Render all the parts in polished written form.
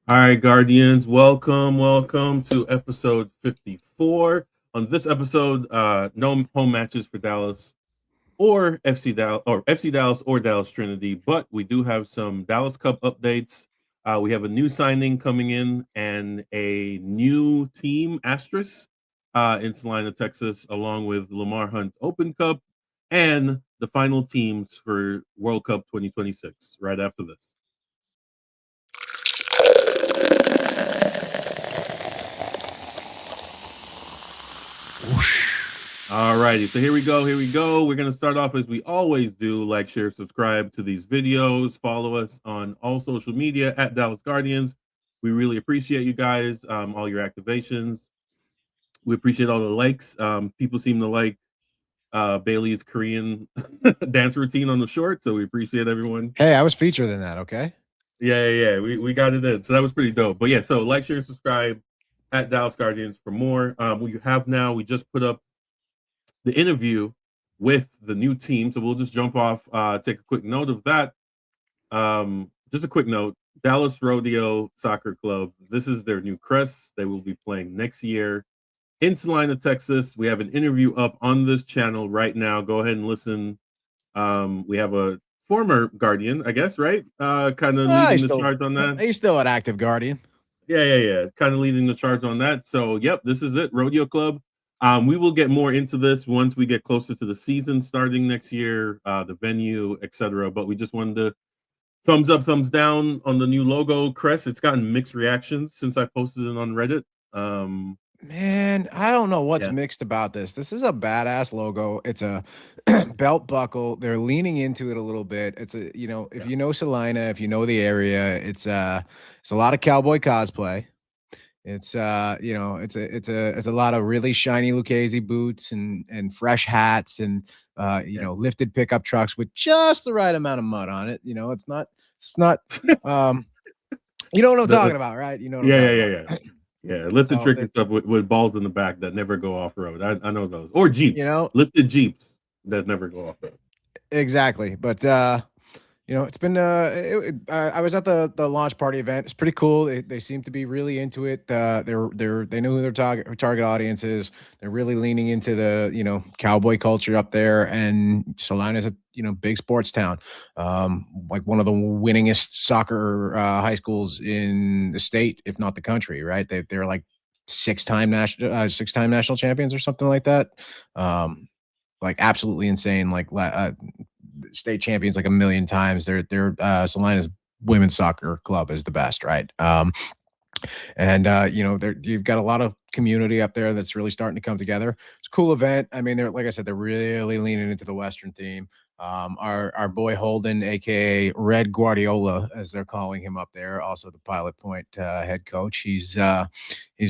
All right, Guardians, welcome to episode 54. On this episode, no home matches for Dallas or FC Dallas or Dallas Trinity, but we do have some Dallas Cup updates. We have a new signing coming in and a new team asterisk in Salina, Texas, along with Lamar Hunt Open Cup and the final teams for World Cup 2026 right after this. All righty, so here we go. We're going to start off as we always do. Like, share, subscribe to these videos. Follow us on all social media at Dallas Guardians. We really appreciate you guys, all your activations. We appreciate all the likes. People seem to like Bailey's Korean dance routine on the short, so we appreciate everyone. Hey, I was featured in that, okay? Yeah. We got it in, so that was pretty dope. But yeah, so like, share, and subscribe at Dallas Guardians for more. We just put up the interview with the new team. So we'll just jump off, take a quick note of that. Just a quick note, Dallas Rodeo Soccer Club. This is their new crest. They will be playing next year in Salina, Texas. We have an interview up on this channel right now. Go ahead and listen. We have a former Guardian, I guess, right? Kind of leading the charge on that. He's still an active Guardian. Yeah. Kind of leading the charge on that. So, yep, this is it, Rodeo Club. We will get more into this once we get closer to the season starting next year, the venue, etc. But we just wanted to thumbs up, thumbs down on the new logo crest. It's gotten mixed reactions since I posted it on Reddit. Man, I don't know what's mixed about this. This is a badass logo. It's a belt buckle. They're leaning into it a little bit. It's a, if you know Salina, if you know the area, it's a lot of cowboy cosplay. It's it's a lot of really shiny Lucchese boots and fresh hats and lifted pickup trucks with just the right amount of mud on it. It's not you know what I'm talking about, right? You know what I'm talking about. Yeah, lifted trick and stuff with balls in the back that never go off road. I know those. Or Jeeps. Lifted Jeeps that never go off road. Exactly. But it's been I was at the launch party event. It's pretty cool. They seem to be really into it. They know who their target audience is. They're really leaning into the cowboy culture up there, and Salina's a big sports town, like one of the winningest soccer high schools in the state, if not the country. Right? They're like six-time national champions or something like that. Like absolutely insane. Like state champions like a million times. Their Salina's women's soccer club is the best, right? You've got a lot of community up there that's really starting to come together. It's a cool event. I mean, like I said, they're really leaning into the Western theme. Our boy Holden, aka Red Guardiola, as they're calling him up there, also the Pilot Point head coach. He's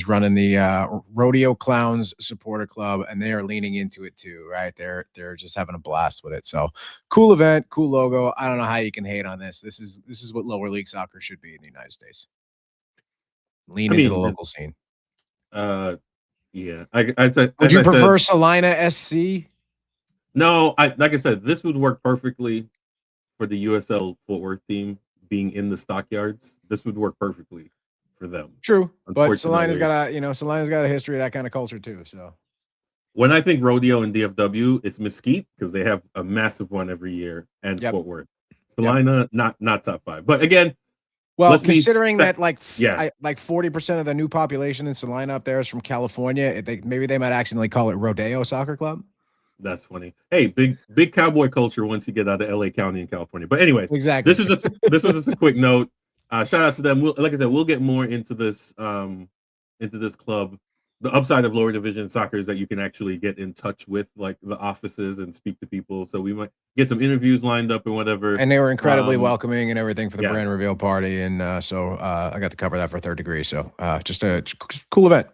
running the Rodeo Clowns supporter club, and they are leaning into it too, right? They're just having a blast with it. So cool event, cool logo. I don't know how you can hate on this. This is what lower league soccer should be in the United States. Lean into the local scene. Yeah. Would you prefer Salina SC? No, like I said, this would work perfectly for the USL Fort Worth team being in the stockyards. This would work perfectly for them. True, but Salina's got a history of that kind of culture too. So when I think rodeo and DFW, it's Mesquite because they have a massive one every year, and Fort Worth. Salina, not top 5, but again. Well, considering that like 40% of the new population in Salina up there is from California, maybe they might accidentally call it Rodeo Soccer Club. That's funny. Hey, big cowboy culture once you get out of LA County in California. But anyways, exactly. This was just a quick note. Shout out to them. Like I said, we'll get more into this club. The upside of lower division soccer is that you can actually get in touch with like the offices and speak to people. So we might get some interviews lined up and whatever. And they were incredibly welcoming and everything for the brand reveal party. And so I got to cover that for Third Degree. So just a cool event.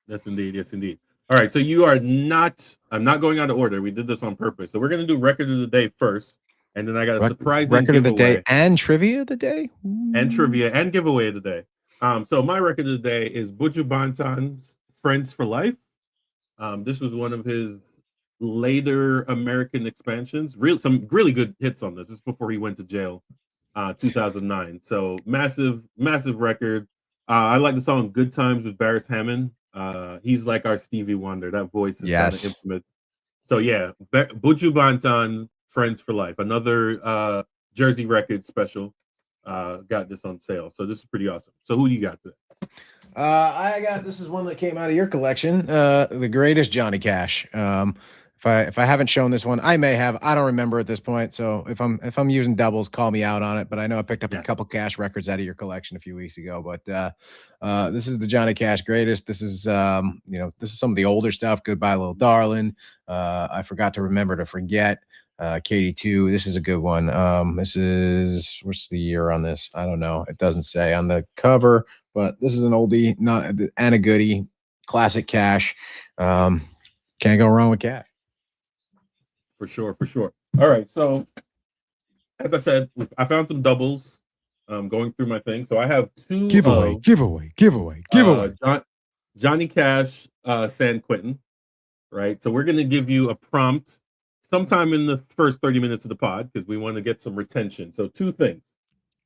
Yes, indeed. All right, so I'm not going out of order. We did this on purpose. So we're going to do record of the day first, and then I got a surprise record of the day and trivia of the day? And trivia and giveaway of the day. So my record of the day is Buju Banton's Friends for Life. This was one of his later American expansions. Some really good hits on this. This is before he went to jail, 2009. So massive record. I like the song "Good Times" with Barris Hammond. He's like our Stevie Wonder. That voice is kind of Yes. infamous. So yeah, Buju Banton, "Friends for Life," another Jersey Records special. Got this on sale, so this is pretty awesome. So who do you got today? I got this is one that came out of your collection. The greatest Johnny Cash. If I haven't shown this one, I may have. I don't remember at this point. So if I'm using doubles, call me out on it. But I know I picked up a couple Cash records out of your collection a few weeks ago. But this is the Johnny Cash greatest. This is this is some of the older stuff. Goodbye, Little Darling. I forgot to remember to forget. Katie 2. This is a good one. This is what's the year on this? I don't know. It doesn't say on the cover, but this is an oldie, not and a goodie, classic Cash. Can't go wrong with Cash. For sure, for sure. All right, so as I said, I found some doubles. Going through my thing, so I have two giveaway. Johnny Cash, San Quentin. Right, so we're gonna give you a prompt sometime in the first 30 minutes of the pod because we want to get some retention. So two things: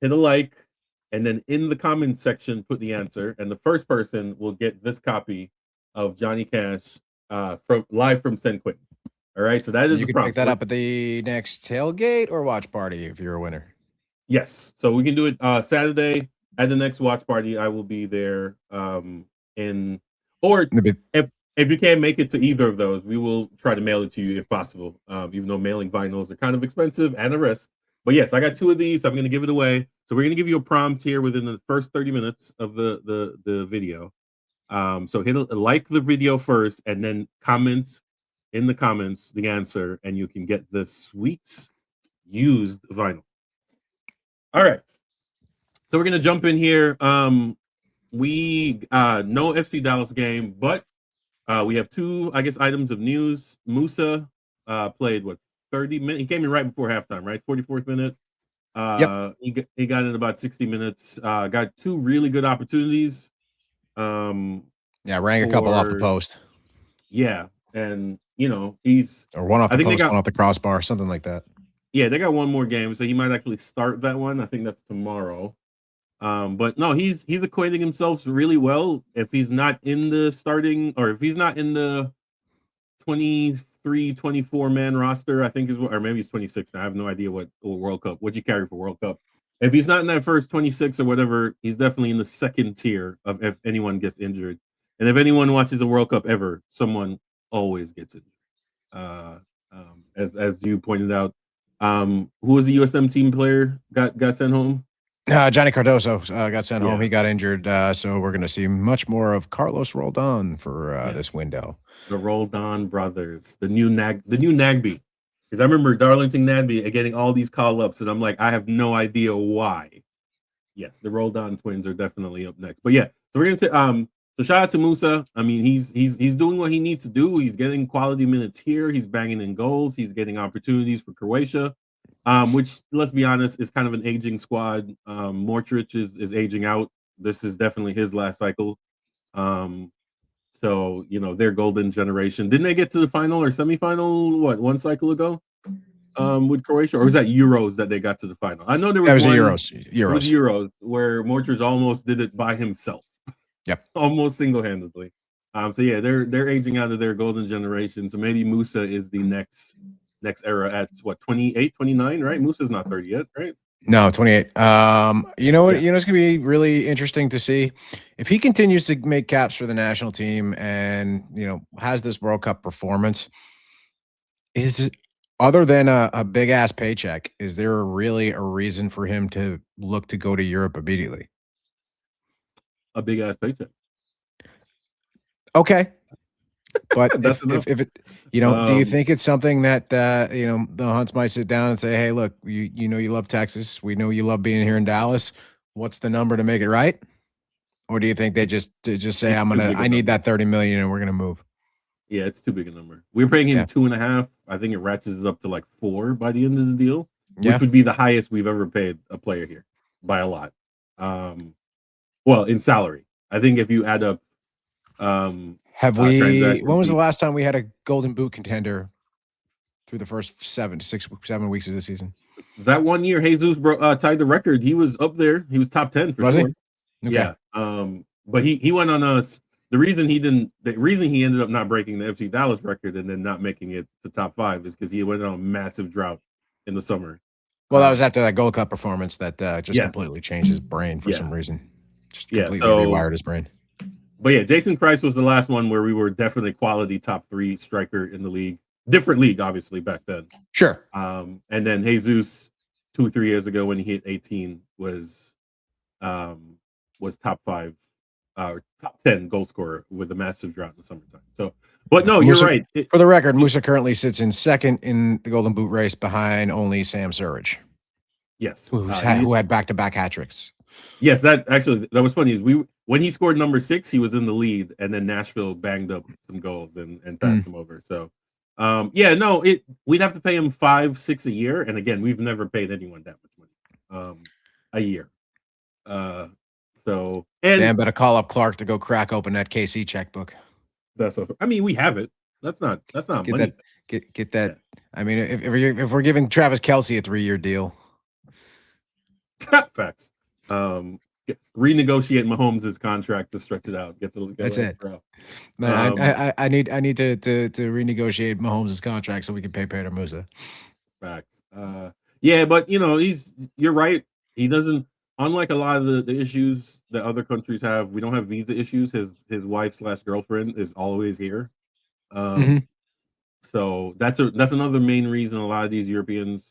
hit a like, and then in the comments section put the answer, and the first person will get this copy of Johnny Cash from live from San Quentin. All right, so that is you the can pick prompt. that up at the next tailgate or watch party if you're a winner. Yes, so we can do it Saturday at the next watch party. I will be there. Or if you can't make it to either of those, we will try to mail it to you if possible. Even though mailing vinyls are kind of expensive and a risk. But yes, I got two of these. So I'm going to give it away. So we're going to give you a prompt here within the first 30 minutes of the video. So like the video first, and then comment in the comments the answer, and you can get the sweet used vinyl. All right. So we're going to jump in here. We no FC Dallas game, but we have two, I guess, items of news. Musa played 30 minutes. He came in right before halftime, right? 44th minute. Yep. He got in about 60 minutes. Got two really good opportunities. Rang a couple off the post. Yeah, and he's one off the post, one off the crossbar, something like that. Yeah, they got one more game, so he might actually start that one. I think that's tomorrow. But no, he's equating himself really well. If he's not in the starting, or if he's not in the 23, 24 man roster, I think or maybe he's 26 now. I have no idea what World Cup, what you carry for World Cup. If he's not in that first 26 or whatever, he's definitely in the second tier of if anyone gets injured. And if anyone watches a World Cup ever, someone always gets injured. As you pointed out, who was the USM team player got sent home? Johnny Cardoso got sent home. He got injured, so we're going to see much more of Carlos Roldan for this window. The Roldan brothers, the new Nagby. Because I remember Darlington Nagby getting all these call-ups, and I'm like, I have no idea why. Yes, the Roldan twins are definitely up next. But yeah, so we're going to say, so shout out to Musa. I mean, he's doing what he needs to do. He's getting quality minutes here. He's banging in goals. He's getting opportunities for Croatia. Which, let's be honest, is kind of an aging squad. Mortric is aging out. This is definitely his last cycle. So, their golden generation. Didn't they get to the final or semifinal, one cycle ago with Croatia? Or was that Euros that they got to the final? I know there was Euros where Mortric almost did it by himself. Yep. Almost single-handedly. So, yeah, they're aging out of their golden generation. So maybe Musa is the next era at 28, 29, right? Musa's not 30 yet, right? No, 28. You know what? It's gonna be really interesting to see if he continues to make caps for the national team and has this World Cup performance. Is other than a big ass paycheck, is there really a reason for him to look to go to Europe immediately? A big ass paycheck. Okay. But if it, do you think it's something that the Hunts might sit down and say, hey, look, you know you love Texas, we know you love being here in Dallas. What's the number to make it right? Or do you think they just say I need that 30 million and we're gonna move? Yeah, it's too big a number. We're paying him 2.5. I think it ratchets up to like 4 by the end of the deal, which would be the highest we've ever paid a player here by a lot. Well, in salary, I think if you add up. Have we? When was the last time we had a Golden Boot contender through the first 7 weeks of the season? That one year, Jesus tied the record. He was up there. He was top 10 for sure. Okay. Yeah. But he went on us. The reason he ended up not breaking the FC Dallas record and then not making it to top 5 is because he went on a massive drought in the summer. Well, that was after that Gold Cup performance that just Yes. completely changed his brain for some reason. Just completely rewired his brain. But yeah, Jason Christ was the last one where we were definitely quality top 3 striker in the league. Different league, obviously, back then. Sure. And then Jesus 2-3 years ago when he hit 18 was top 5 top 10 goal scorer with a massive drought in the summertime. So, but no, Musa, you're right. For the record, Musa currently sits in second in the Golden Boot race behind only Sam Surridge. Yes, who had back-to-back hat tricks. Yes, that was funny. When he scored number 6, he was in the lead, and then Nashville banged up some goals and passed him over. So, we'd have to pay him 5-6 a year, and again, we've never paid anyone that much money a year. So, and Dan better call up Clark to go crack open that KC checkbook. We have it. That's not money. Get that. Yeah. I mean, if we're giving Travis Kelce a 3-year deal. Facts. Renegotiate Mahomes' contract to stretch it out. That's it. Man, I need to renegotiate Mahomes' contract so we can pay Peter Musa. Facts. Yeah, but you're right. He doesn't. Unlike a lot of the issues that other countries have, we don't have visa issues. His wife/girlfriend is always here. So that's another main reason a lot of these Europeans.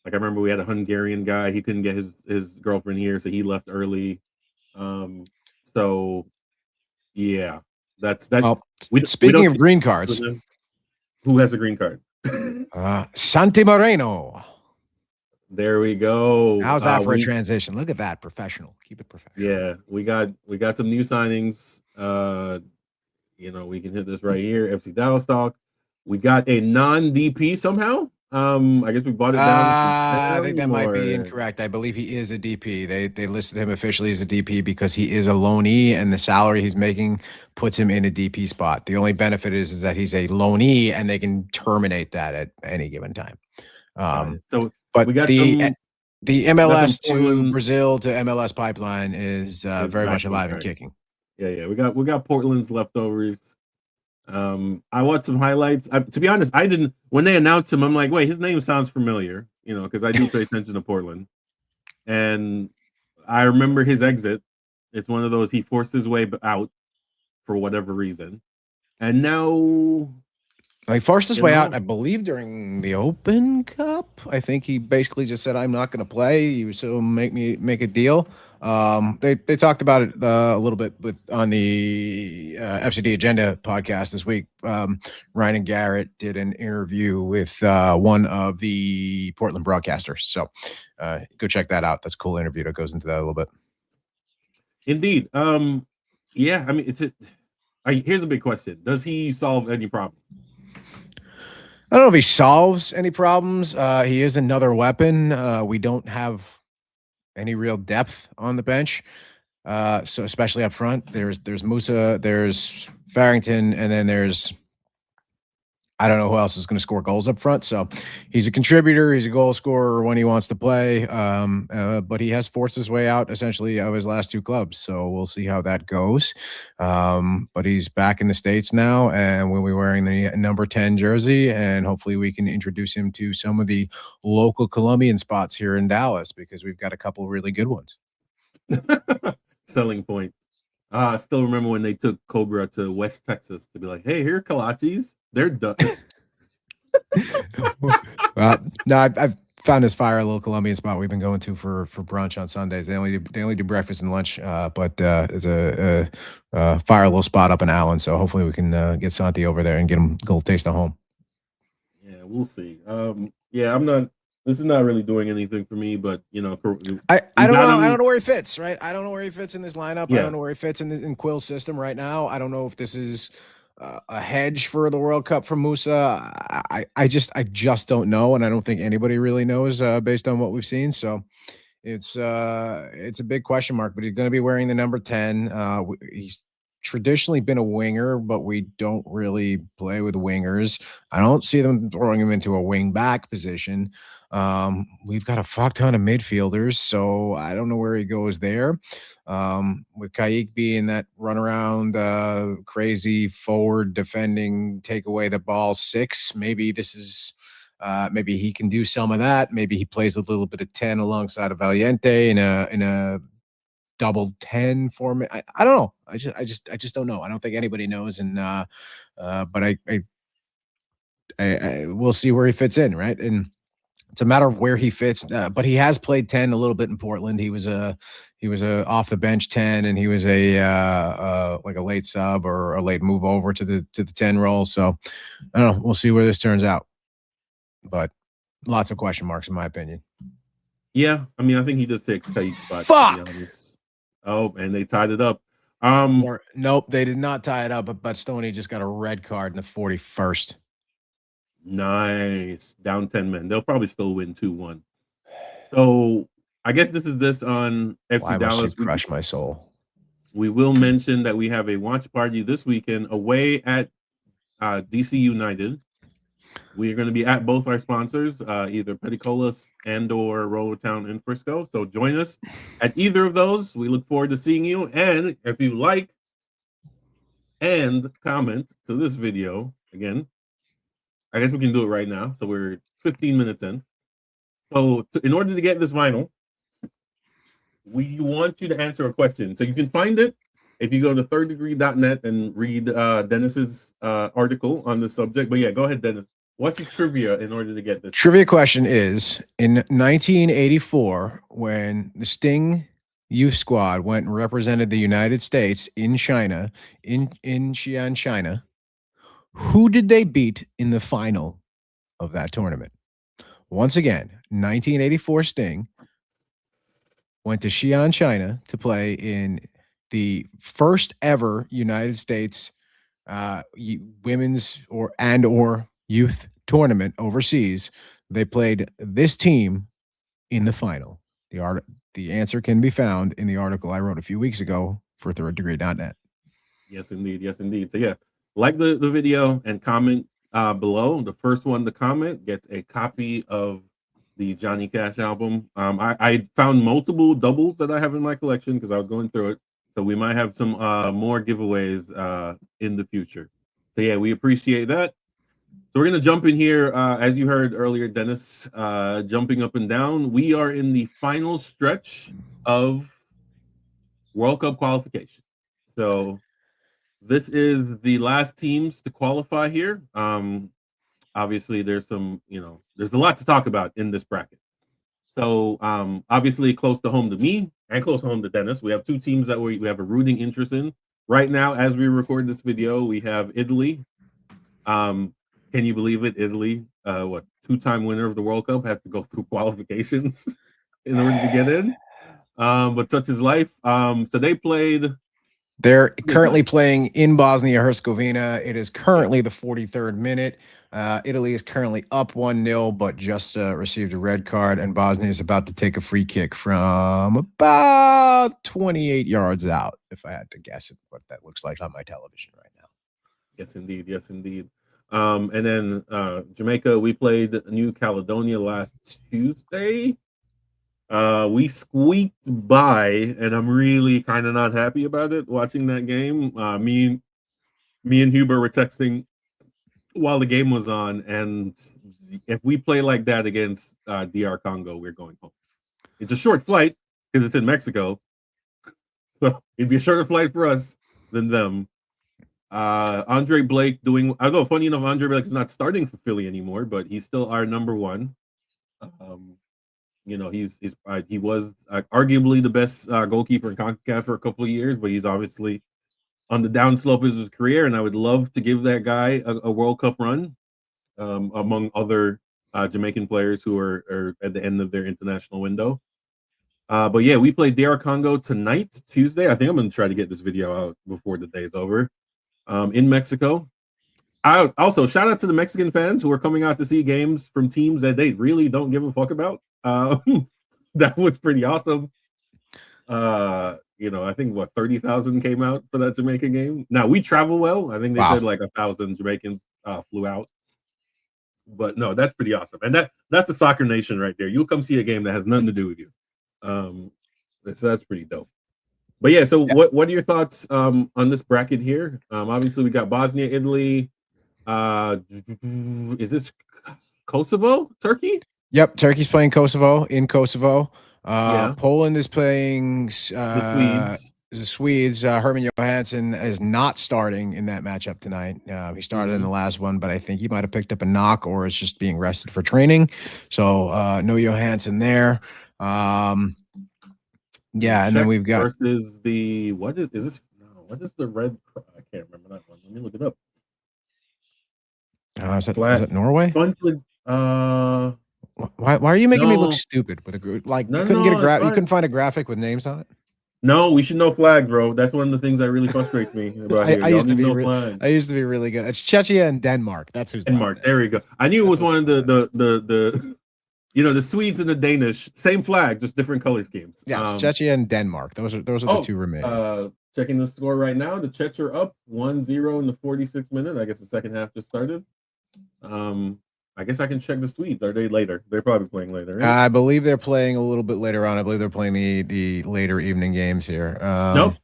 Like I remember we had a Hungarian guy. He couldn't get his girlfriend here, so he left early. So yeah, that's that. Well, speaking of green cards, who has a green card? Santi Moreno. There we go. How's that for a transition? Look at that, professional. Keep it professional. Yeah, we got some new signings. We can hit this right here. FC Dallas talk. We got a non-DP somehow. I guess we bought it down. I think that might be incorrect. I believe he is a DP. They listed him officially as a DP because he is a loanee, and the salary he's making puts him in a DP spot. The only benefit is that he's a loanee, and they can terminate that at any given time. But we got the MLS to Brazil to MLS pipeline is very much alive and kicking. Yeah. We got Portland's leftovers. I watched some highlights. To be honest, I didn't. When they announced him, I'm like, wait, his name sounds familiar, because I do pay attention to Portland, and I remember his exit. It's one of those he forced his way out for whatever reason, and now. He forced his way out, I believe, during the Open Cup. I think he basically just said, "I'm not going to play. You so make a deal." They talked about it a little bit on the FCD Agenda podcast this week. Ryan and Garrett did an interview with one of the Portland broadcasters. So go check that out. That's a cool interview that goes into that a little bit. Indeed. Yeah. I mean, here's a big question: does he solve any problems? I don't know if he solves any problems. He is another weapon. We don't have any real depth on the bench. So especially up front, there's Musa, there's Farrington, and then there's I don't know who else is going to score goals up front. So he's a contributor. He's a goal scorer when he wants to play. But he has forced his way out essentially of his last 2 clubs. So we'll see how that goes. But he's back in the States now, and we'll be wearing the number 10 jersey, and hopefully we can introduce him to some of the local Colombian spots here in Dallas, because we've got a couple really good ones. Selling point. I still remember when they took Cobra to West Texas to be like, hey, here are kolaches. They're done. Well, no, I've found this fire little Colombian spot we've been going to for brunch on Sundays. They only do breakfast and lunch, but there's a fire little spot up in Allen. So hopefully we can get Santi over there and get him a little taste of home. Yeah, we'll see. Yeah, I'm not. This is not really doing anything for me, but I don't know. I don't know where he fits. Right, I don't know where he fits in this lineup. Yeah. I don't know where he fits in Quill's system right now. I don't know if this is a hedge for the World Cup for Musa. I just don't know, and I don't think anybody really knows based on what we've seen. So it's a big question mark. But he's going to be wearing the number 10. He's traditionally been a winger, but we don't really play with wingers. I don't see them throwing him into a wing back position. We've got a fuck ton of midfielders, so I don't know where he goes there. With Kaik being that runaround, crazy forward defending, take away the ball 6, maybe this is. Maybe he can do some of that. Maybe he plays a little bit of 10 alongside of Valiente in a double 10 format. I don't know. I just don't know. I don't think anybody knows. And but I we'll see where he fits in, right? And it's a matter of where he fits. But he has played 10 a little bit in Portland. He was a off the bench 10, and he was a like a late sub or a late move over to the 10 role. So I don't know. We'll see where this turns out. But lots of question marks in my opinion. Yeah, I mean, I think he just takes Kaik's spot. Fuck! To be honest. Oh, and they tied it up. Nope, they did not tie it up, but Stoney just got a red card in the 41st. Nice. Down 10 men. They'll probably still win 2-1. So I guess this on FC Why Dallas. must you crush my soul? We will mention that we have a watch party this weekend away at DC United. We are going to be at both our sponsors, either Petticolas and or Roller Town in Frisco. So join us at either of those. We look forward to seeing you. And if you like and comment to this video, again, I guess we can do it right now. So we're 15 minutes in. So in order to get this vinyl, we want you to answer a question. So you can find it if you go to thirddegree.net and read Dennis's article on the subject. But yeah, go ahead, Dennis. What's the trivia in order to get this? Trivia question is, in 1984, when the Sting Youth Squad went and represented the United States in China, in Xi'an, China, who did they beat in the final of that tournament? Once again, 1984 Sting went to Xi'an, China to play in the first ever United States women's or youth tournament overseas. They played this team in the final. The answer can be found in the article I wrote a few weeks ago for thirddegree.net. Yes, indeed. Yes, indeed. So yeah, like the video and comment below. The first one to comment gets a copy of the Johnny Cash album. I found multiple doubles that I have in my collection because I was going through it. So we might have some more giveaways in the future. So yeah, we appreciate that. So we're going to jump in here. As you heard earlier, Dennis, jumping up and down. We are in the final stretch of World Cup qualification. So this is the last teams to qualify here. Obviously, there's there's a lot to talk about in this bracket. So obviously close to home to me and close to home to Dennis. We have two teams that we have a rooting interest in. Right now, as we record this video, we have Italy. Can you believe it? Italy, two-time winner of the World Cup, has to go through qualifications in order to get in. But such is life. So they played. They're currently playing in Bosnia-Herzegovina. It is currently the 43rd minute. Italy is currently up 1-0, but just received a red card, and Bosnia is about to take a free kick from about 28 yards out, if I had to guess at what that looks like on my television right now. Yes, indeed. Yes, indeed. And then Jamaica, we played New Caledonia last Tuesday. We squeaked by, and I'm really kind of not happy about it watching that game. Me and Huber were texting while the game was on, and if we play like that against DR Congo, we're going home. It's a short flight because it's in Mexico, so it'd be a shorter flight for us than them. Andre Blake although funny enough, Andre Blake is not starting for Philly anymore, but he's still our number one. He was arguably the best goalkeeper in CONCACAF for a couple of years, but he's obviously on the downslope of his career, and I would love to give that guy a World Cup run among other Jamaican players who are at the end of their international window. But yeah, we play DR Congo tonight, Tuesday. I think I'm going to try to get this video out before the day's over. In Mexico. Also, shout out to the Mexican fans who are coming out to see games from teams that they really don't give a fuck about. That was pretty awesome. I think 30,000 came out for that Jamaican game. Now we travel well. I think they said like 1,000 Jamaicans flew out. But no, that's pretty awesome, and that's the soccer nation right there. You'll come see a game that has nothing to do with you. So that's pretty dope. But yeah, so Yeah. what are your thoughts on this bracket here? Obviously we got Bosnia, Italy. Is this Kosovo, Turkey? Yep, Turkey's playing Kosovo in Kosovo. Yeah, Poland is playing the Swedes. the Swedes. Herman Johansson is not starting in that matchup tonight. He started in the last one, but I think he might have picked up a knock or is just being rested for training. So no Johansson there. Yeah, and then we've got versus the what is this? No, what is the red? I can't remember that one. Let me look it up. is that Norway? Funford, why are you making me look stupid with a group? Like you couldn't get a you couldn't find a graphic with names on it? No, we should know flags, bro. That's one of the things that really frustrates me about here. I used to be really good. It's Czechia and Denmark. That's who's Denmark. There we go. I knew it was one of the the Swedes and the Danish, same flag, just different color schemes. Yes, Czechia and Denmark. Those are the two remaining. Checking the score right now. The Czechs are up 1-0 in the 46th minute. I guess the second half just started. I guess I can check the Swedes. Are they later? They're probably playing later. Right? I believe they're playing a little bit later on. I believe they're playing the later evening games here. Nope.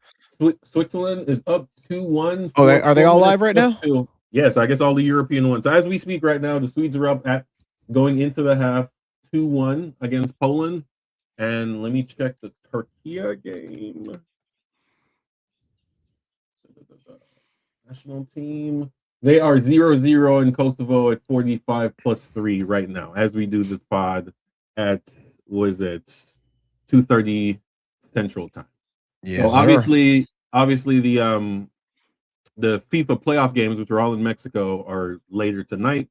Switzerland is up 2-1. Oh, are they all live right now? Yes, I guess all the European ones. As we speak right now, the Swedes are up at going into the half 2-1 against Poland. And let me check the Turkey game. National team. They are 0-0 in Kosovo at 45 plus 3 right now as we do this pod at 2:30 Central Time. Yeah, so obviously the FIFA playoff games, which are all in Mexico, are later tonight.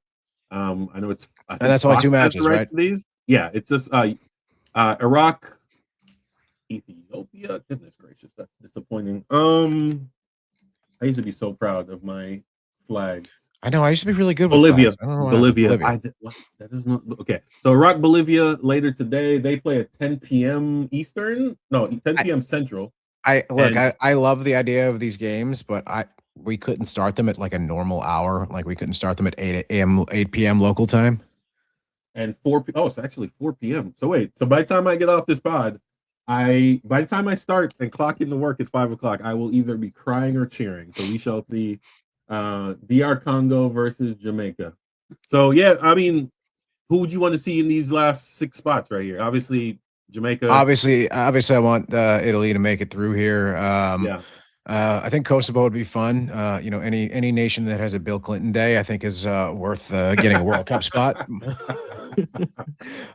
I know and that's only 2 matches, right? These, yeah, it's just Iraq, Ethiopia. Goodness gracious, that's disappointing. I used to be so proud of my flags. I know. I used to be really good with Bolivia. Bolivia. That is not okay. So Iraq, Bolivia later today. They play at 10 p.m. Eastern. No, 10 p.m. Central. I love the idea of these games, but we couldn't start them at like a normal hour. Like we couldn't start them at 8 p.m. local time. And it's actually 4 p.m. So wait. So by the time I get off this pod, by the time I start and clock into work at 5 o'clock, I will either be crying or cheering. So we shall see. DR Congo versus Jamaica. So yeah, I mean, who would you want to see in these last 6 spots right here? Obviously, Jamaica. Obviously, I want Italy to make it through here. Yeah. I think Kosovo would be fun. Any nation that has a Bill Clinton day, I think is worth getting a World Cup spot.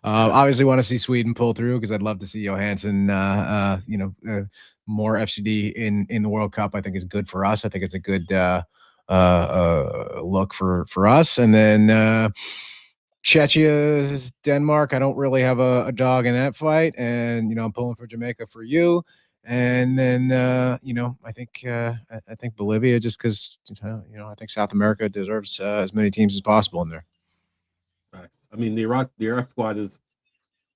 Obviously, want to see Sweden pull through because I'd love to see Johansson. More FCD in the World Cup, I think is good for us. I think it's a good look for us. And then Czechia, Denmark. I don't really have a dog in that fight, and I'm pulling for Jamaica for you. And then I think Bolivia, just because I think South America deserves as many teams as possible in there. I mean, the Iraq squad is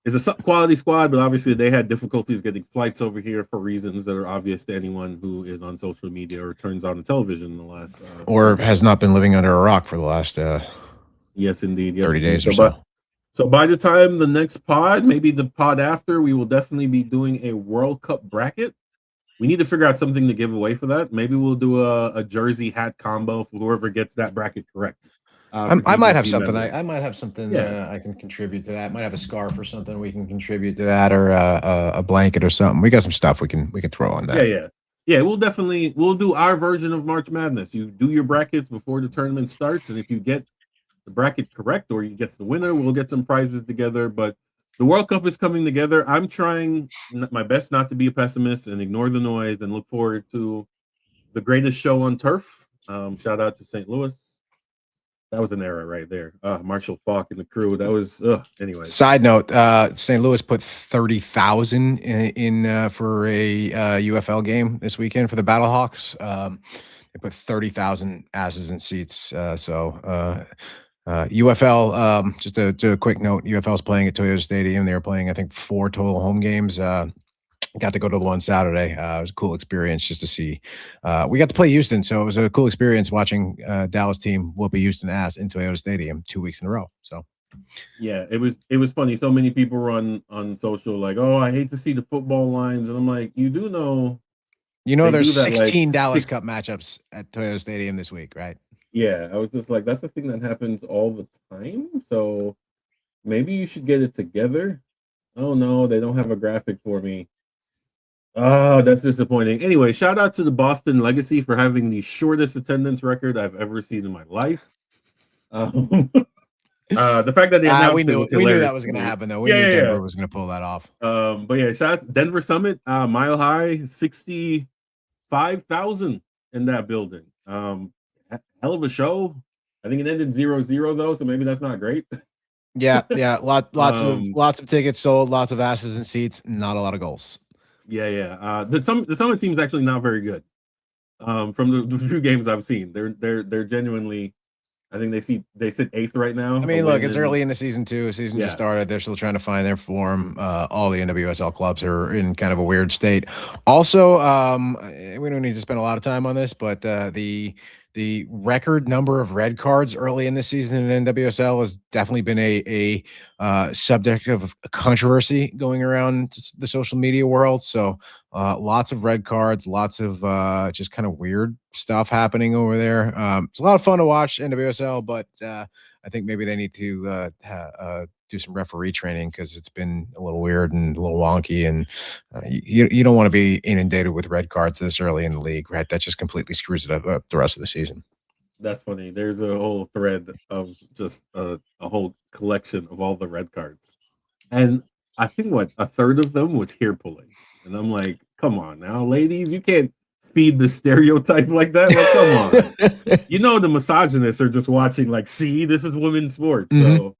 a quality squad, but obviously they had difficulties getting flights over here for reasons that are obvious to anyone who is on social media or turns on the television in the last or has not been living under a rock for the last yes, indeed, 30 days or so. So by the time the next pod, maybe the pod after, we will definitely be doing a World Cup bracket. We need to figure out something to give away for that. Maybe we'll do a jersey hat combo for whoever gets that bracket correct. I might have something. I might have something I can contribute to that. Might have a scarf or something we can contribute to that, or a blanket or something. We got some stuff we can throw on that. Yeah. We'll do our version of March Madness. You do your brackets before the tournament starts, and if you get the bracket correct or you get the winner, we'll get some prizes together. But the World Cup is coming together. I'm trying my best not to be a pessimist and ignore the noise and look forward to the greatest show on turf. Shout out to St. Louis. That was an era right there. Marshall Falk and the crew. That was anyway. Side note: St. Louis put 30,000 in for a UFL game this weekend for the Battlehawks. They put 30,000 asses in seats. UFL. Just a quick note: UFL is playing at Toyota Stadium. They were playing, I think, 4 total home games. Got to go to the one Saturday. It was a cool experience just to see. We got to play Houston, so it was a cool experience watching Dallas team whoop a Houston ass in Toyota Stadium 2 weeks in a row. So Yeah, it was funny. So many people were on social like, "Oh, I hate to see the football lines," and I'm like, "You do know they there's do that like 16 Dallas six." Cup matchups at Toyota Stadium this week, right? Yeah, I was just like, "That's the thing that happens all the time." So maybe you should get it together. Oh no, they don't have a graphic for me. Oh, that's disappointing. Anyway, shout out to the Boston Legacy for having the shortest attendance record I've ever seen in my life. Um, the fact that they We announced it knew was we knew that hilarious was to going to me. happen though. We Yeah, knew yeah, Denver yeah. was going to pull that off. But yeah, shout out Denver Summit, Mile High, 65,000 in that building. Hell of a show. I think it ended 0-0 though, so maybe that's not great. Yeah, yeah. Um, Lots of tickets sold, lots of asses in seats, not a lot of goals. yeah, yeah. The Summit team's actually not very good. From the few games I've seen, they're genuinely. I think they sit eighth right now. I A mean, look, win it's and early in the season too. Season just yeah, started. They're still trying to find their form. All the NWSL clubs are in kind of a weird state. Also, we don't need to spend a lot of time on this, but the record number of red cards early in the season in NWSL has definitely been a subject of controversy going around the social media world. So lots of red cards, lots of just kind of weird stuff happening over there. It's a lot of fun to watch NWSL, but I think maybe they need to do some referee training because it's been a little weird and a little wonky, and you don't want to be inundated with red cards this early in the league, right? That just completely screws it up the rest of the season. that's funny. There's a whole thread of just a whole collection of all the red cards, and I think what a third of them was hair pulling, and I'm like, come on now, ladies, you can't feed the stereotype like that. Like, come on. You know the misogynists are just watching like, see, this is women's sports. Mhm.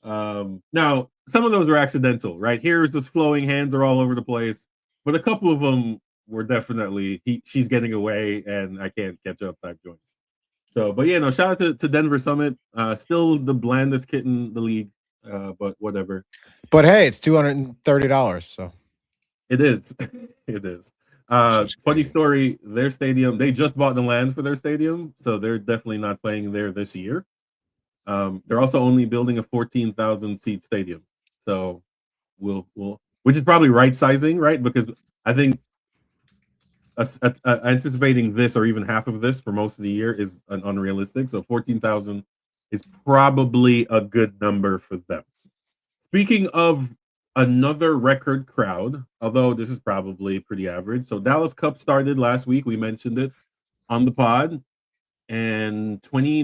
So now some of those were accidental, right? Here's this flowing hands are all over the place, but a couple of them were definitely she's getting away and I can't catch up type joints. So, but yeah, no, shout out to Denver Summit. Still the blandest kit in the league, but whatever. But hey, it's $230, so It is. It is. it's just Funny crazy. story, their stadium, they just bought the land for their stadium, so they're definitely not playing there this year. They're also only building a 14,000 seat stadium. So we'll which is probably right sizing, right? Because I think anticipating this or even half of this for most of the year is an unrealistic. So 14,000 is probably a good number for them. Speaking of another record crowd, although this is probably pretty average. So Dallas Cup started last week. We mentioned it on the pod, and 20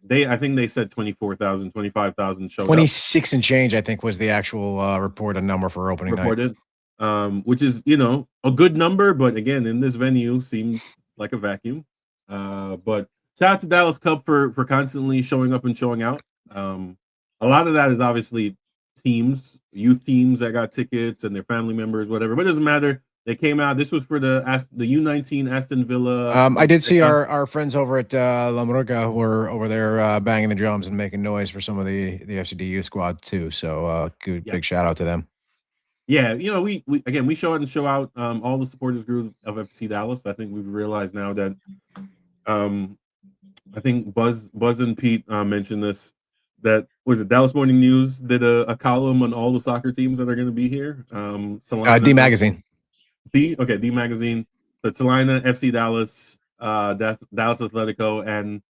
they I think they said 24,000, 25,000 showed up 26 and change, I think, was the actual reported number for opening night. reported, which is a good number, but again in this venue seems like a vacuum. But shout out to Dallas Cup for constantly showing up and showing out. A lot of that is obviously youth teams that got tickets and their family members, whatever. But it doesn't matter. They came out. This was for the U19 Aston Villa. I did see our friends over at La Murga were over there banging the drums and making noise for some of the FCDU squad too. So good, Yeah, big shout out to them. yeah. We show out and show out all the supporters groups of FC Dallas. I think we've realized now that I think Buzz and Pete mentioned this. That was it. Dallas Morning News did a column on all the soccer teams that are going to be here. D Magazine. D Magazine, the Salina, FC Dallas, Dallas Atletico, and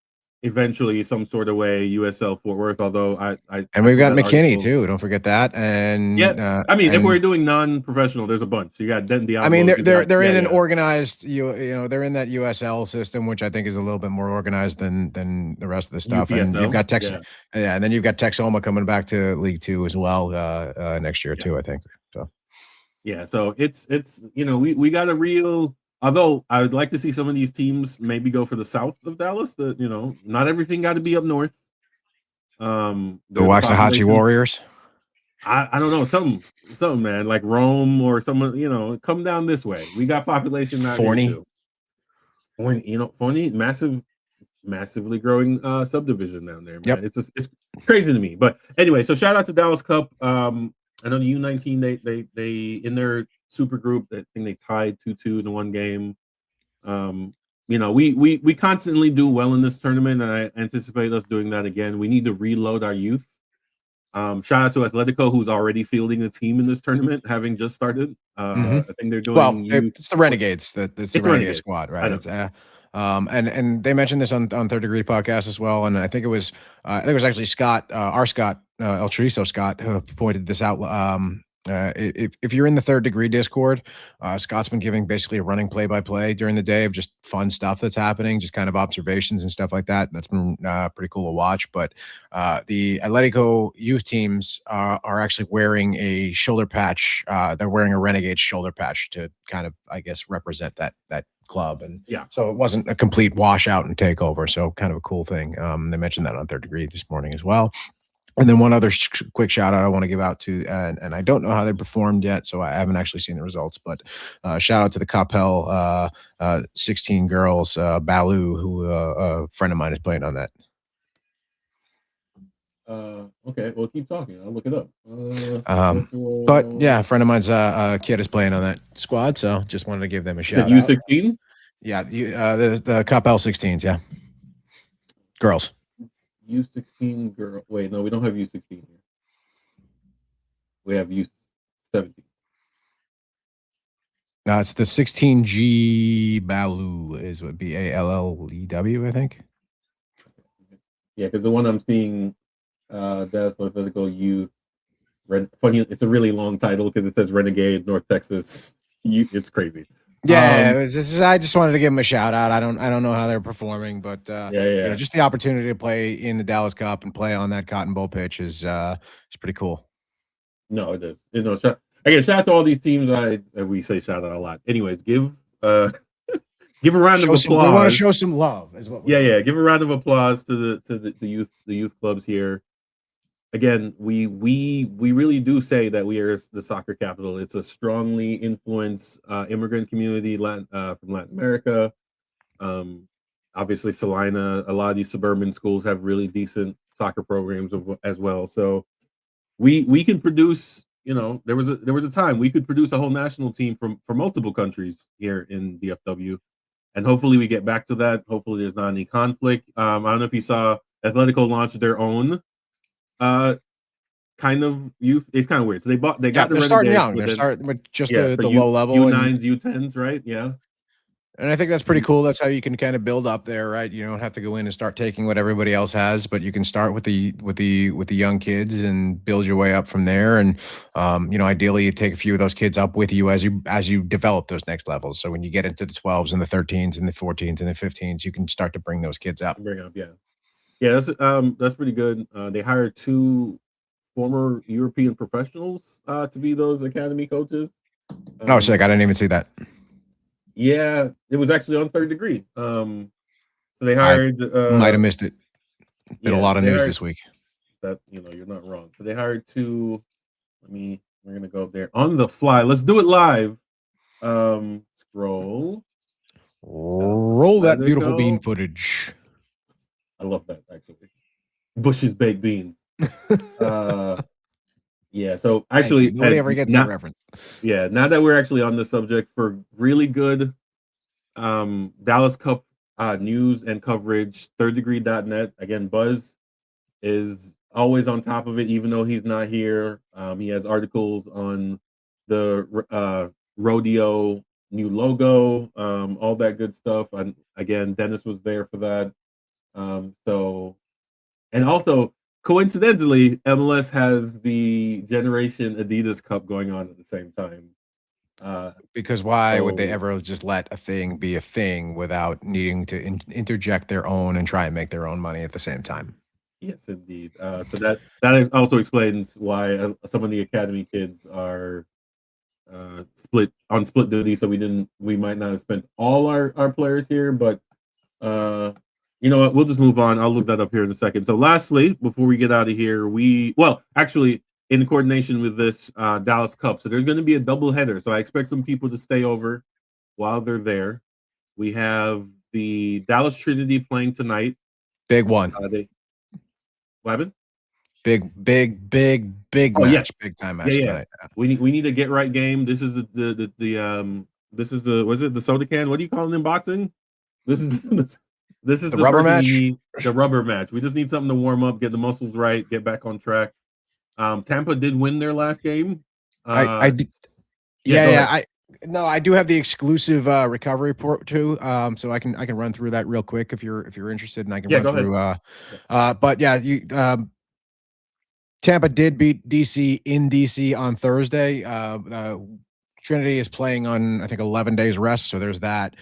eventually some sort of way USL Fort Worth. Although And I we've pulled got that McKinney article. too. Don't forget that. Yeah, And I mean, if and we're doing non-professional, there's a bunch. You got Denton I mean, Diablos. You got they're in an yeah. organized they're in that USL system, which I think is a little bit more organized than the rest of the stuff. And you've UPSL. got Tex, Yeah, yeah, and then you've got Texoma coming back to League Two as well next year yeah, too, I think. So yeah. So it's we got a real. Although I would like to see some of these teams maybe go for the south of Dallas. That not everything got to be up north. the There's a Waxahachie population. Warriors. I don't know, something man, like Rome or someone, come down this way. We got population out here Forney. too. Forney, massively growing subdivision down there, man. Yep. It's crazy to me. But anyway, so shout out to Dallas Cup. I know the U19 they in their super group. I think they tied 2-2 in one game. We constantly do well in this tournament, and I anticipate us doing that again. We need to reload our youth. Shout out to Atletico, who's already fielding the team in this tournament, having just started. I think they're doing youth. It's the Renegades. It's the Renegade squad, right? It's and they mentioned this on Third Degree podcast as well. And I think it was actually Scott, our Scott, El Chorizo Scott, who pointed this out. If you're in the Third Degree Discord, Scott's been giving basically a running play-by-play during the day of just fun stuff that's happening, just kind of observations and stuff like that. That's been pretty cool to watch. But the Atletico youth teams are actually wearing a shoulder patch. They're wearing a Renegade shoulder patch to kind of, I guess, represent that club. And so it wasn't a complete washout and takeover. So kind of a cool thing. They mentioned that on Third Degree this morning as well. And then one other quick shout out I want to give out to, and I don't know how they performed yet, so I haven't actually seen the results, but shout out to the Capel 16 girls, Balu, who a friend of mine is playing on that. Okay, well, keep talking. I'll look it up. But yeah, a friend of mine's kid is playing on that squad, so just wanted to give them a shout out. U16? Yeah, the Capel 16s, yeah. Girls. U16 girl. Wait, no, we don't have U16 here. We have U17. No, it's the 16G Balu is what Ballew, I think. Yeah, because the one I'm seeing, Dallas Physical Youth. Funny, it's a really long title because it says Renegade North Texas. It's crazy. Yeah, I just wanted to give them a shout out. I don't know how they're performing, but just the opportunity to play in the Dallas Cup and play on that Cotton Bowl pitch is pretty cool. No, it is. Shout out to all these teams. We say shout out a lot. Anyways, give a round of applause. We want to show some love, is what. Give a round of applause to the youth clubs here. Again, we really do say that we are the soccer capital. It's a strongly influenced immigrant community from Latin America. Obviously, Salina, a lot of these suburban schools have really decent soccer programs as well. So we can produce. There was a time we could produce a whole national team from multiple countries here in DFW, and hopefully we get back to that. Hopefully, there's not any conflict. I don't know if you saw Atletico launch their own. Kind of youth. It's kind of weird. So they're starting young. They're starting with just the low level U9s, U10s, right? Yeah. And I think that's pretty cool. That's how you can kind of build up there, right? You don't have to go in and start taking what everybody else has, but you can start with the young kids and build your way up from there. And ideally, you take a few of those kids up with you as you develop those next levels. So when you get into the 12s and the 13s and the 14s and the 15s, you can start to bring those kids up. Yeah, that's pretty good. They hired 2 former European professionals to be those academy coaches. Oh, sick! I didn't even see that. Yeah, it was actually on Third Degree. So they hired. Might have missed it. Been a lot of news this week. That you're not wrong. So they hired 2. We're gonna go up there on the fly. Let's do it live. Roll that beautiful bean footage. I love that actually. Bush's baked beans. So actually nobody ever gets that reference. Yeah, now that we're actually on the subject, for really good Dallas Cup news and coverage, thirddegree.net. Again, Buzz is always on top of it, even though he's not here. He has articles on the rodeo new logo, all that good stuff. And again, Dennis was there for that. And also, coincidentally, MLS has the Generation Adidas Cup going on at the same time. Because why would they ever just let a thing be a thing without needing to interject their own and try and make their own money at the same time? Yes, indeed. So that also explains why some of the academy kids are split duty. So we might not have spent all our players here, but you know what? We'll just move on. I'll look that up here in a second. So lastly, before we get out of here, actually, in coordination with this Dallas Cup, so there's going to be a double header. So I expect some people to stay over while they're there. We have the Dallas Trinity playing tonight. Big one. What happened? Big Oh yeah, match, big time yeah, match yeah. tonight. We need a get right game. This is this is the was it the soda can? What do you call it in boxing? This is this is The the rubber person we match. need, the rubber match. We just need something to warm up, get the muscles right, get back on track. Tampa did win their last game. I did, Yeah, go yeah, ahead. I do have the exclusive recovery report too. So I can run through that real quick if you're interested, and I can Yeah, run go ahead. through but yeah, Tampa did beat DC in DC on Thursday. Trinity is playing on, I think, 11 days rest, so there's that.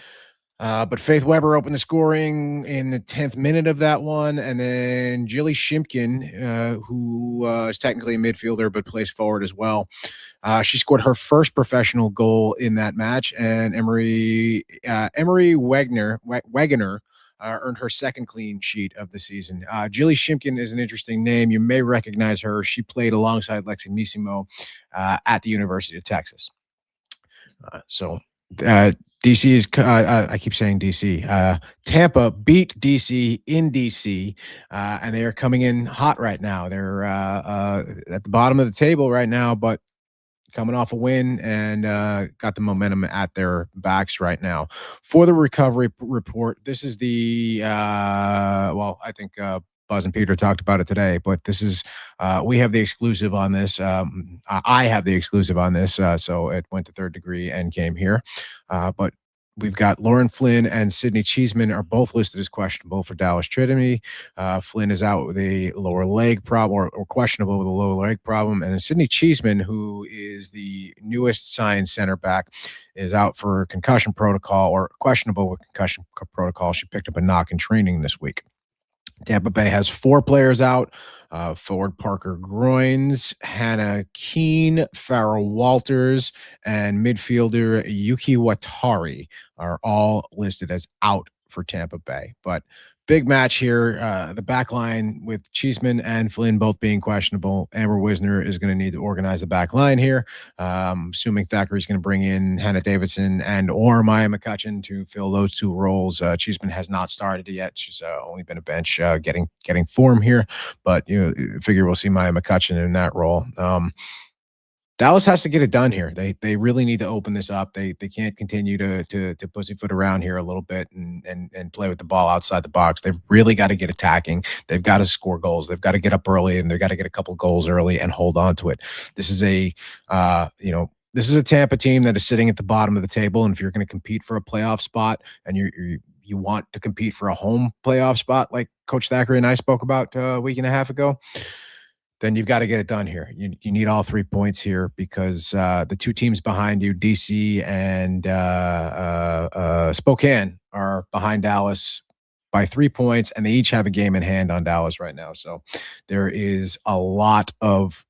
But Faith Weber opened the scoring in the 10th minute of that one, and then Jilly Shimpkin, who is technically a midfielder but plays forward as well. She scored her first professional goal in that match, and Emery Wegener earned her second clean sheet of the season. Jilly Shimpkin is an interesting name. You may recognize her. She played alongside Lexi Missimo at the University of Texas. So DC is, I keep saying DC. Tampa beat DC in DC, and they are coming in hot right now. They're at the bottom of the table right now, but coming off a win and got the momentum at their backs right now. For the recovery report, this is the well, I think Buzz and Peter talked about it today, but this is we have the exclusive on this. I have the exclusive on this, so it went to Third Degree and came here. But we've got Lauren Flynn and Sydney Cheeseman are both listed as questionable for Dallas Trinity. Flynn is out with a lower leg problem, or questionable with a lower leg problem. And Sydney Cheeseman, who is the newest signed center back, is out for concussion protocol, or questionable with concussion protocol. She picked up a knock in training this week. Tampa Bay has 4 players out. Forward Parker Groins, Hannah Keene, Farrell Walters, and midfielder Yuki Watari are all listed as out for Tampa Bay. But big match here. The back line with Cheeseman and Flynn both being questionable. Amber Wisner is going to need to organize the back line here. Assuming Thackeray's going to bring in Hannah Davidson and or Maya McCutcheon to fill those 2 roles. Cheeseman has not started yet. She's only been a bench, getting form here. But figure we'll see Maya McCutcheon in that role. Dallas has to get it done here. They really need to open this up. They can't continue to pussyfoot around here a little bit and play with the ball outside the box. They've really got to get attacking. They've got to score goals. They've got to get up early, and they've got to get a couple goals early and hold on to it. This is a this is a Tampa team that is sitting at the bottom of the table, and if you're going to compete for a playoff spot and you want to compete for a home playoff spot, like Coach Thackeray and I spoke about a week and a half ago, then you've got to get it done here. You need all 3 points here, because the 2 teams behind you, DC and Spokane, are behind Dallas by 3 points, and they each have a game in hand on Dallas right now. So there is a lot of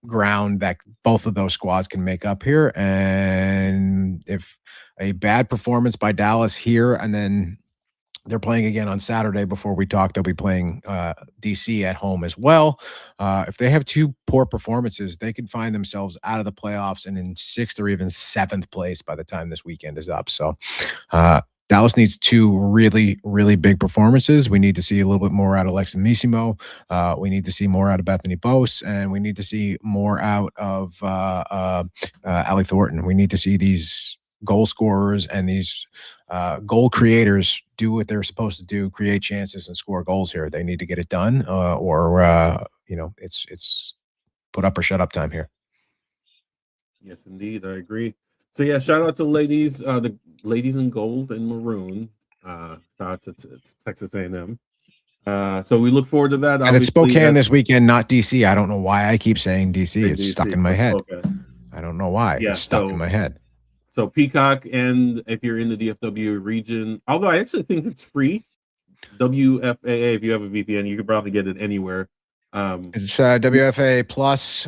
ground that both of those squads can make up here. And if a bad performance by Dallas here, and then they're playing again on Saturday before we talk, they'll be playing DC at home as well. If they have 2 poor performances, they could find themselves out of the playoffs and in 6th or even 7th place by the time this weekend is up. So Dallas needs 2 really, really big performances. We need to see a little bit more out of Alexa Missimo. We need to see more out of Bethany Bose, and we need to see more out of Allie Thornton. We need to see these goal scorers and these goal creators do what they're supposed to do, create chances and score goals here. They need to get it done, or it's put up or shut up time here. Yes, indeed, I agree. So yeah, shout out to ladies, the ladies in gold and maroon. Shout out to Texas A&M. So we look forward to that. And it's Obviously, Spokane this weekend, not DC. I don't know why I keep saying DC. It's stuck in my head. Spokane. I don't know why. Yeah, it's stuck in my head. So Peacock, and if you're in the DFW region, although I actually think it's free, WFAA, if you have a VPN, you could probably get it anywhere. It's WFA Plus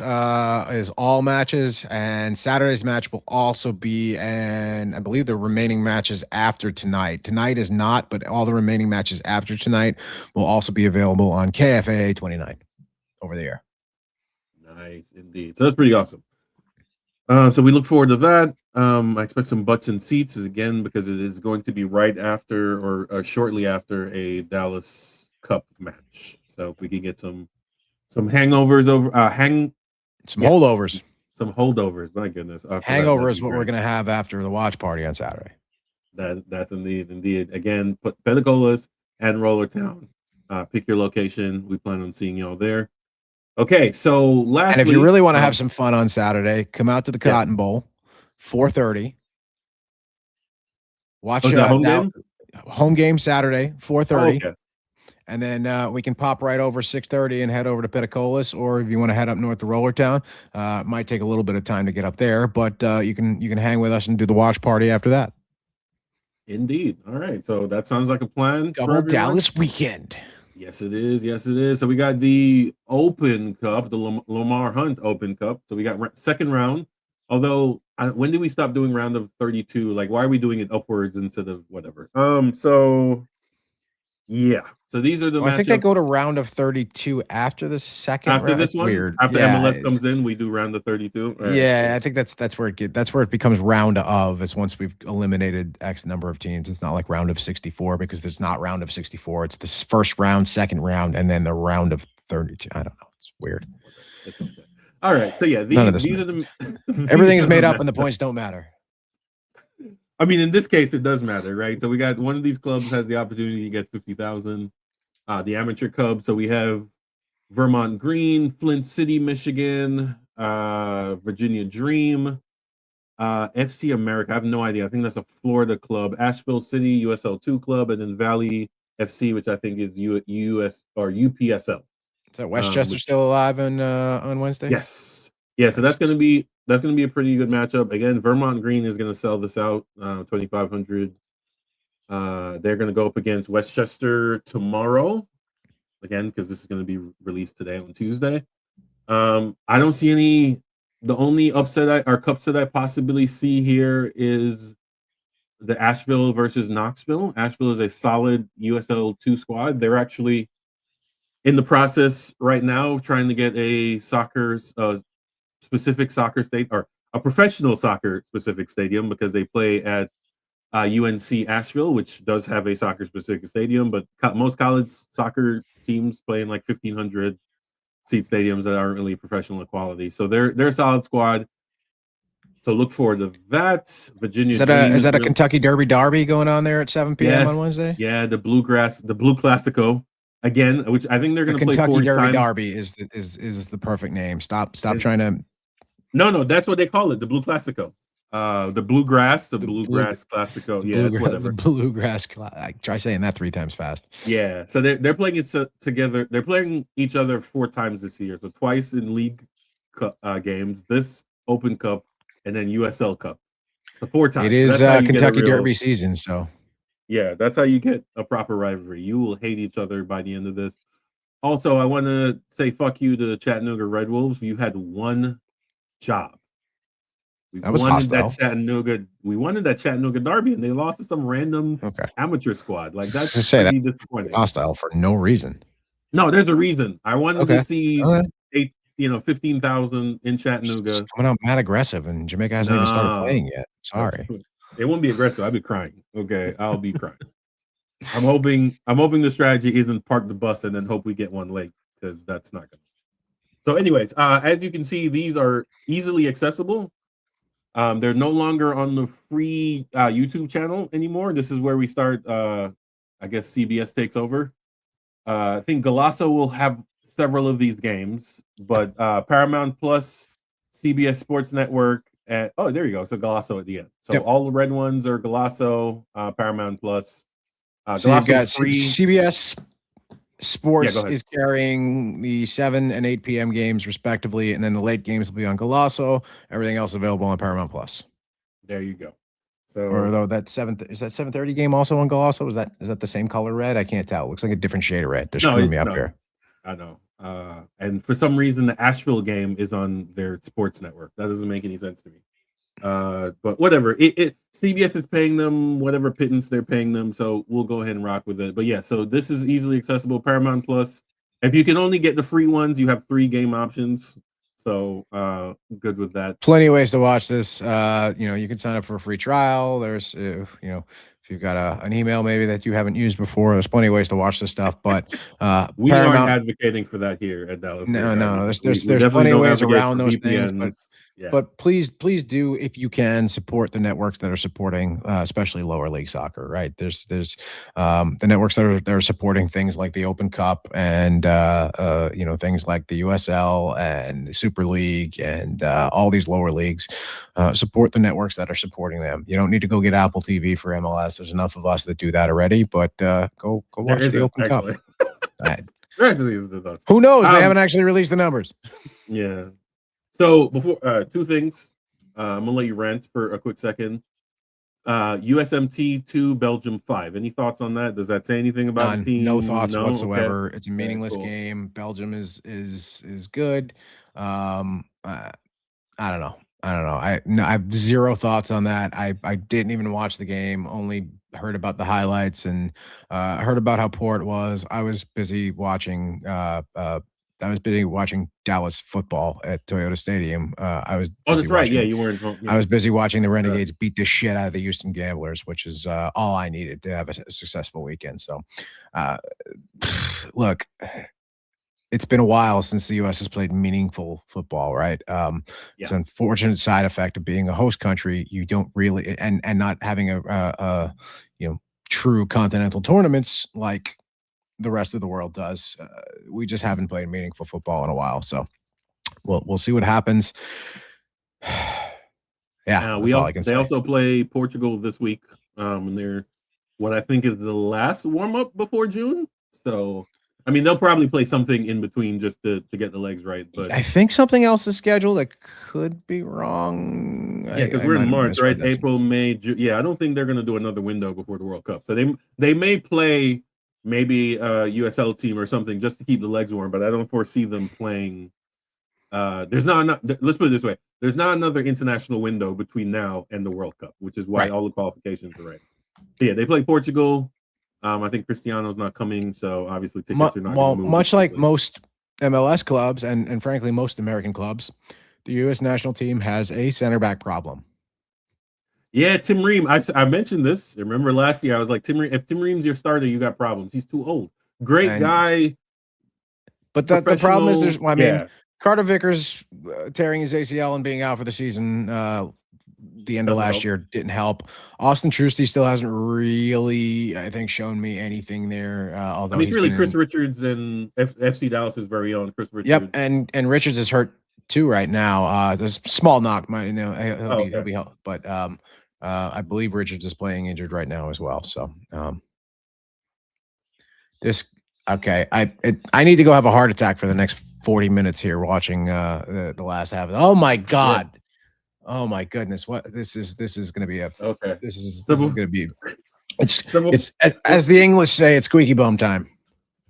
is all matches, and Saturday's match will also be, and I believe the remaining matches after tonight. Tonight is not, but all the remaining matches after tonight will also be available on KFAA 29 over the air. Nice indeed. So that's pretty awesome. So we look forward to that. I expect some butts and seats again, because it is going to be right after or shortly after a Dallas Cup match. So if we can get some some hangovers over Some holdovers. Some holdovers. My goodness, Hangover is what we're gonna have after the watch party on Saturday. That's indeed. Again, put Pensacola and Rollertown. Pick your location. We plan on seeing y'all there. Okay, so lastly, and if you really want to have some fun on Saturday, come out to the Cotton Bowl, 4:30. Watch home game Saturday, 4:30. Okay. And then we can pop right over 6:30 and head over to Petacolis, or if you want to head up north to Rollertown, it might take a little bit of time to get up there, but you can hang with us and do the watch party after that. Indeed. All right. So that sounds like a plan. Double Dallas weekend. Yes, it is. Yes, it is. So we got the Open Cup, the Lamar Hunt Open Cup. So we got second round. Although, when did we stop doing round of 32? Like, why are we doing it upwards instead of whatever? So yeah. So these are the. I think they go to round of 32 after the second. After round. this one, weird. After MLS comes in, we do round of 32. Yeah, I think that's where it becomes round of. It's once we've eliminated X number of teams. It's not like round of 64 because there's not round of 64. It's the first round, second round, and then the round of 32. I don't know. It's weird. It's okay. All right. So yeah, these are the. Everything is made up, and the points don't matter. I mean, in this case, it does matter, right? So we got one of these clubs has the opportunity to get 50,000. The Amateur Cub. So we have Vermont Green, Flint City, Michigan, Virginia Dream, FC America. I have no idea. I think that's a Florida club. Asheville City, USL2 club, and then Valley FC, which I think is US or UPSL. Is that Westchester still alive on Wednesday? Yes. Yeah, so that's gonna be a pretty good matchup. Again, Vermont Green is gonna sell this out 2,500. They're gonna go up against Westchester tomorrow, again, because this is gonna be released today on Tuesday. I don't see any. The only upset or cups that I possibly see here is the Asheville versus Knoxville. Asheville is a solid USL2 squad. They're actually in the process right now of trying to get a specific soccer state or a professional soccer specific stadium because they play at UNC Asheville, which does have a soccer specific stadium, but most college soccer teams play in like 1,500 seat stadiums that aren't really professional quality. So they're a solid squad. So look forward to that. Virginia is that a Kentucky Derby going on there at 7 p.m. on Wednesday? Yeah, the Blue Classico. Again, which I think they're going to play Kentucky Derby is the perfect name. Stop trying to. No, that's what they call it. The Blue Classico. The Bluegrass Classico. Yeah, whatever. The Bluegrass. I try saying that 3 times fast. Yeah, so they're playing it together. They're playing each other 4 times this year. So twice in league games, this Open Cup, and then USL Cup. So 4 times. It is Kentucky Derby season, so. Yeah, that's how you get a proper rivalry. You will hate each other by the end of this. Also, I want to say fuck you to Chattanooga Red Wolves. You had one job. We wanted that Chattanooga Derby, and they lost to some random amateur squad. Like that's pretty disappointing. Hostile for no reason. No, there's a reason. I wanted to see 15,000 in Chattanooga. Just coming out mad aggressive, and Jamaica hasn't even started playing yet. Sorry. It won't be aggressive. I'll be crying. Okay, I'll be crying. I'm hoping the strategy isn't park the bus and then hope we get one late because that's not good. So, anyways, as you can see, these are easily accessible. They're no longer on the free YouTube channel anymore. This is where we start. I guess CBS takes over. I think Golasso will have several of these games, but Paramount Plus, CBS Sports Network. Oh, there you go. So Golasso at the end. So all the red ones are Golasso, Paramount Plus. So you've got CBS Sports is carrying the 7 and 8 p.m. games respectively, and then the late games will be on Golasso. Everything else available on Paramount Plus. There you go. So, or though that 7:30 game also on Golasso? Is that the same color red? I can't tell. It looks like a different shade of red. They're screwing me up here. I know. And for some reason, the Asheville game is on their sports network. That doesn't make any sense to me. But whatever. CBS is paying them whatever pittance they're paying them, so we'll go ahead and rock with it. But yeah, so this is easily accessible. Paramount Plus. If you can only get the free ones, you have 3 game options. So good with that. Plenty of ways to watch this. You can sign up for a free trial. There's if you've got an email maybe that you haven't used before, there's plenty of ways to watch this stuff. But We aren't Paramount, advocating for that here at Dallas Bear no, Guardians. there's We definitely plenty of don't ways advocate around for those things, VPNs. Yeah. but please do, if you can, support the networks that are supporting, especially lower league soccer. Right? There's the networks that are supporting things like the Open Cup and things like the USL and the Super League and all these lower leagues. Support the networks that are supporting them. You don't need to go get Apple TV for MLS. There's enough of us that do that already. But go watch the Open actually. Cup. Actually, is the thoughts. Who knows? They haven't actually released the numbers. Yeah. So before two things, I'm gonna let you rant for a quick second. USMT 2, Belgium 5. Any thoughts on that? Does that say anything about the team? No thoughts whatsoever. Okay. It's a meaningless game. Belgium is good. I don't know. I have zero thoughts on that. I didn't even watch the game. Only heard about the highlights and heard about how poor it was. I was busy watching. Dallas football at Toyota Stadium. I was. Oh, that's right. Yeah, you weren't. I was busy watching the Renegades beat the shit out of the Houston Gamblers, which is all I needed to have a successful weekend. So, look, it's been a while since the U.S. has played meaningful football, right? It's an unfortunate side effect of being a host country. You don't really, and not having a true continental tournaments like the rest of the world does. We just haven't played meaningful football in a while, so we'll see what happens. Yeah, that's all I can say. They also play Portugal this week. And they're what I think is the last warm up before June. So, I mean, they'll probably play something in between just to get the legs right. But I think something else is scheduled. I could be wrong. Yeah, because we're in March, right? April, May, June. Yeah, I don't think they're going to do another window before the World Cup. So they may play maybe a USL team or something just to keep the legs warm, but I don't foresee them playing. Let's put it this way: there's not another international window between now and the World Cup, which is why all the qualifications are right. So yeah, they play Portugal. I think Cristiano's not coming, so obviously tickets are not going to move. Much like most MLS clubs and frankly most American clubs, the U.S. national team has a center back problem. Yeah, Tim Ream. I mentioned this. Remember last year I was like, if Tim Ream's your starter, you got problems. He's too old. Great guy. But the problem is Carter Vickers tearing his ACL and being out for the season the end of last year didn't help. Austin Trusty still hasn't really, I think, shown me anything there. Although he's really Chris Richards and FC Dallas's very own Chris Richards. Yep, and Richards is hurt too right now. There's a small knock, he'll be helped, but I believe Richards is playing injured right now as well. So I need to go have a heart attack for the next 40 minutes here watching the last half. Oh my God. Yeah. Oh my goodness! What this is going to be This is going to be. It's as the English say, it's squeaky bum time.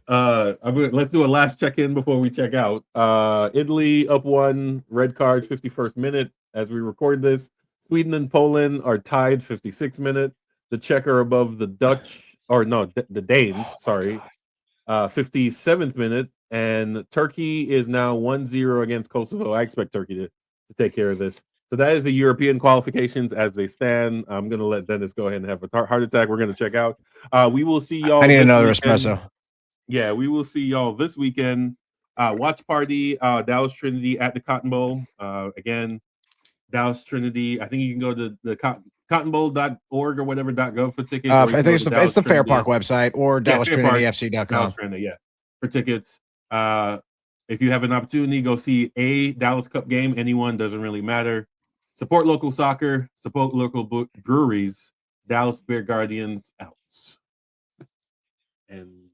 Let's do a last check in before we check out. Italy up 1, red card, 51st minute. As we record this, Sweden and Poland are tied, 56th minute. The Czech are above the Dutch, the Danes. Sorry, 57th minute, and Turkey is now 1-0 against Kosovo. I expect Turkey to take care of this. So that is the European qualifications as they stand. I'm going to let Dennis go ahead and have a heart attack. We're going to check out. We will see y'all. I need another espresso. Yeah, we will see y'all this weekend. Watch party, Dallas Trinity at the Cotton Bowl. Again, Dallas Trinity. I think you can go to the cottonbowl.org or whatever .gov for tickets. I think it's the Fair Park website or DallasTrinityFC.com. Dallas Trinity, for tickets. If you have an opportunity, go see a Dallas Cup game. Anyone, doesn't really matter. Support local soccer. Support local breweries. Dallas Bear Guardians out. And